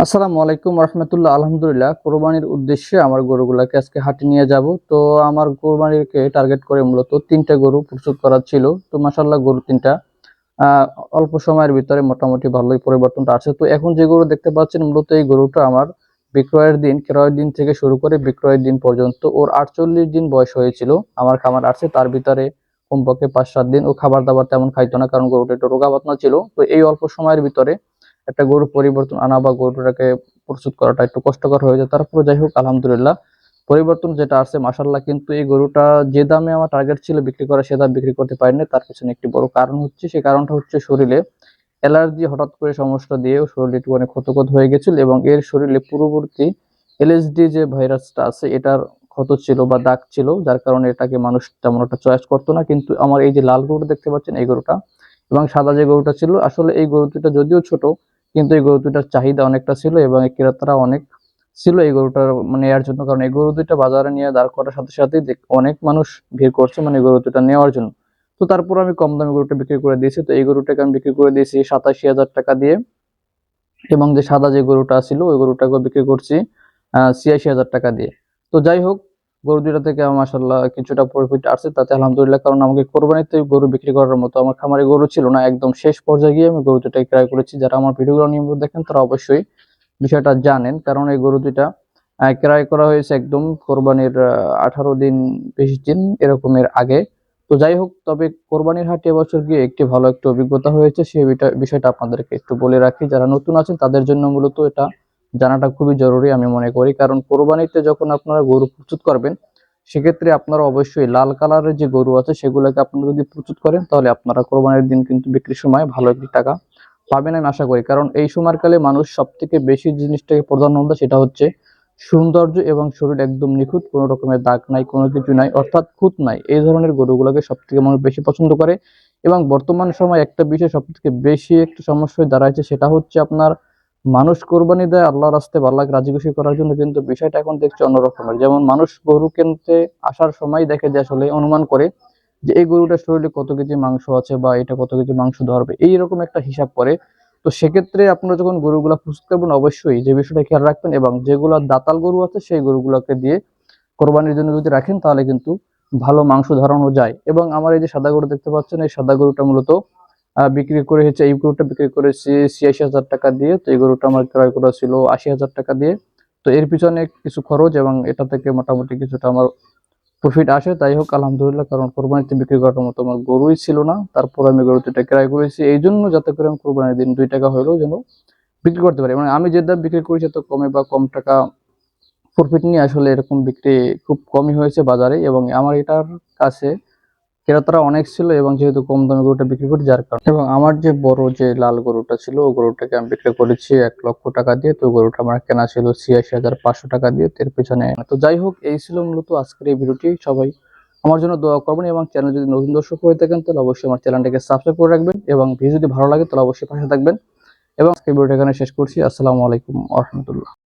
আসসালামু আলাইকুম রহমতুল্লাহ। আলহামদুলিল্লাহ, কোরবানির উদ্দেশ্যে আমার গরুগুলাকে আজকে হাটে নিয়ে যাব। তো আমার কোরবানিকে টার্গেট করে মূলত তিনটা গরু প্রস্তুত করা ছিল। তো মাশাআল্লাহ গরু তিনটা আহ অল্প সময়ের ভিতরে মোটামুটি ভালোই পরিবর্তনটা আছে। তো এখন যে গরু দেখতে পাচ্ছেন মূলত এই গরুটা আমার বিক্রয়ের দিন, ক্রয়ের দিন থেকে শুরু করে বিক্রয়ের দিন পর্যন্ত ওর 48 দিন বয়স হয়েছিল। আমার খামার আসছে তার ভিতরে কমপক্ষে 5-7 দিন ও খাবার দাবার তেমন খাইতো না, কারণ গরুটা একটু রোগা পাতলা ছিল। তো এই অল্প সময়ের ভিতরে একটা গরু পরিবর্তন আনা বা গরুটাকে প্রস্তুত করাটা একটু কষ্টকর হয়ে যায়। তারপরে যাই হোক, আলহামদুলিল্লাহ পরিবর্তন যেটা আছে মাশাল্লাহ। কিন্তু এই গরুটা যে দামে আমার টার্গেট ছিল বিক্রি করা, সে দাম বিক্রি করতে পারিনি। তার পিছনে একটি বড় কারণ হচ্ছে, সেই কারণটা হচ্ছে শরীরে অ্যালার্জি হঠাৎ করে সমস্যা দিয়ে শরীর একটু অনেক ক্ষতকত হয়ে গেছিল, এবং এর শরীরে পূর্ববর্তী এলএসডি যে ভাইরাসটা আছে এটার ক্ষত ছিল বা দাগ ছিল, যার কারণে এটাকে মানুষ তেমন একটা চয়েস করতো না। কিন্তু আমার এই যে লাল গরুটা দেখতে পাচ্ছেন এই গরুটা এবং সাদা যে গরুটা ছিল, আসলে এই গরু দুটা যদিও ছোট, কিন্তু এই গরু দুটার চাহিদা অনেকটা ছিল এবং এই ক্রেতারা অনেক ছিল এই গরুটার নেওয়ার জন্য। কারণ এই গরু দুইটা বাজারে নিয়ে দাঁড় করার সাথে সাথে অনেক মানুষ ভিড় করছে এই গরু দুটা নেওয়ার জন্য। তো তারপর আমি কম দামে গরুটা বিক্রি করে দিয়েছি। তো এই গরুটাকে আমি বিক্রি করে দিয়েছি 87,000 টাকা দিয়ে, এবং যে সাদা যে গরুটা ছিল ওই গরুটাকে বিক্রি করছি 86,000 টাকা দিয়ে। তো যাই হোক, গরু দুইটা থেকে আমার মাসাল্লাহ কিছুটা প্রফিট আসছে, তাতে আলহামদুলিল্লাহ। কারণ আমাকে কোরবানিতে গরু বিক্রি করার মতো আমার খামারে গরু ছিল না। একদম শেষ পর্যায়ে গিয়ে আমি গরু দুটাকে ক্রয় করেছি। যারা আমার ভিডিওগুলো নিয়মিত দেখেন তারা অবশ্যই বিষয়টা জানেন, কারণ এই গরু দুইটা ক্রয় করা হয়েছে একদম কোরবানির 18 দিন 20 দিন এরকমের আগে। তো যাই হোক, তবে কোরবানির হাটে এবছর গিয়ে একটি ভালো একটা অভিজ্ঞতা হয়েছে, সেই বিষয়টা আপনাদেরকে একটু বলে রাখি। যারা নতুন আছেন তাদের জন্য মূলত এটা জানাটা খুবই জরুরি আমি মনে করি। কারণ কোরবানিতে যখন আপনারা গরু প্রস্তুত করবেন, সেক্ষেত্রে আপনারা অবশ্যই লাল কালারের যে গরু আছে সেগুলোকে আপনারা যদি প্রস্তুত করেন, তাহলে আপনারা কোরবানির দিন কিন্তু বিক্রির সময় ভালো একটি টাকা পাবেন আমি আশা করি। কারণ এই সময়কালে মানুষ সব থেকে বেশি জিনিসটাকে প্রাধান্য দেয়, সেটা হচ্ছে সৌন্দর্য এবং শরীর একদম নিখুঁত, কোনো রকমের দাগ নাই, কোনো কিছু নাই, অর্থাৎ খুঁত নাই, এই ধরনের গরুগুলোকে সব থেকে মানুষ বেশি পছন্দ করে। এবং বর্তমান সময় একটা বিষয় সব থেকে বেশি একটা সমস্যায় দাঁড়াইছে, সেটা হচ্ছে আপনার মানুষ কোরবানি দেয় আল্লাহ রাস্তায় বা আল্লাহকে রাজি খুশি করার জন্য, কিন্তু বিষয়টা এখন দেখছে অন্যরকমের। যেমন মানুষ গরু কিনতে আসার সময় দেখে যে আসলে অনুমান করে যে এই গরুটার শরীরে কত কেজি মাংস আছে বা এটা কত কেজি মাংস ধরবে, এইরকম একটা হিসাব করে। তো সেক্ষেত্রে আপনারা যখন গরুগুলা প্রস্তুত করবেন অবশ্যই যে বিষয়টা খেয়াল রাখবেন, এবং যেগুলা দাতাল গরু আছে সেই গরুগুলোকে দিয়ে কোরবানির জন্য যদি রাখেন তাহলে কিন্তু ভালো মাংস ধরানো যায়। এবং আমার এই যে সাদা গরু দেখতে পাচ্ছেন, এই সাদা গরুটা মূলত বিক্রি করে হচ্ছে, এই গরুটা বিক্রি করেছি 86,000 টাকা দিয়ে। তো এই গরুটা আমার ক্রয় করা ছিল 80,000 টাকা দিয়ে। তো এর পিছনে কিছু খরচ এবং এটা থেকে মোটামুটি কিছুটা আমার প্রফিট আসে। তাই হোক আলহামদুলিল্লাহ, কারণ কোরবানিতে বিক্রি করার মতো আমার গরুই ছিল না। তারপর আমি গরু দুইটা ক্রয় করেছি এই জন্য, যাতে করে আমি কোরবানির দিন 2 টাকা হলেও যেন বিক্রি করতে পারি। মানে আমি যে দাম বিক্রি করেছি এত কমে বা কম টাকা প্রফিট নিয়ে আসলে এরকম বিক্রি খুব কমই হয়েছে বাজারে। এবং আমার এটার কাছে ক্রেতারা অনেক ছিল, এবং যেহেতু কম দামে গরুটা বিক্রি করি যার কারণে। এবং আমার যে বড় যে লাল গরুটা ছিল ও গরুটাকে আমি বিক্রি করেছি 1,00,000 টাকা দিয়ে। তো গরুটা আমার কেনা ছিল 86,500 টাকা দিয়ে। এর পেছনে তো যাই হোক, এই ছিল মূলত আজকের এই ভিডিওটি। সবাই আমার জন্য দোয়া করবেন, এবং চ্যানেল যদি নতুন দর্শক হয়ে থাকেন তাহলে অবশ্যই আমার চ্যানেলটাকে সাবস্ক্রাইব করে রাখবেন, এবং ভিডিও যদি ভালো লাগে তাহলে অবশ্যই পাশে থাকবেন। এবং আজকের ভিডিওটা এখানে শেষ করছি। আসসালামু আলাইকুম ওয়া রাহমাতুল্লাহ।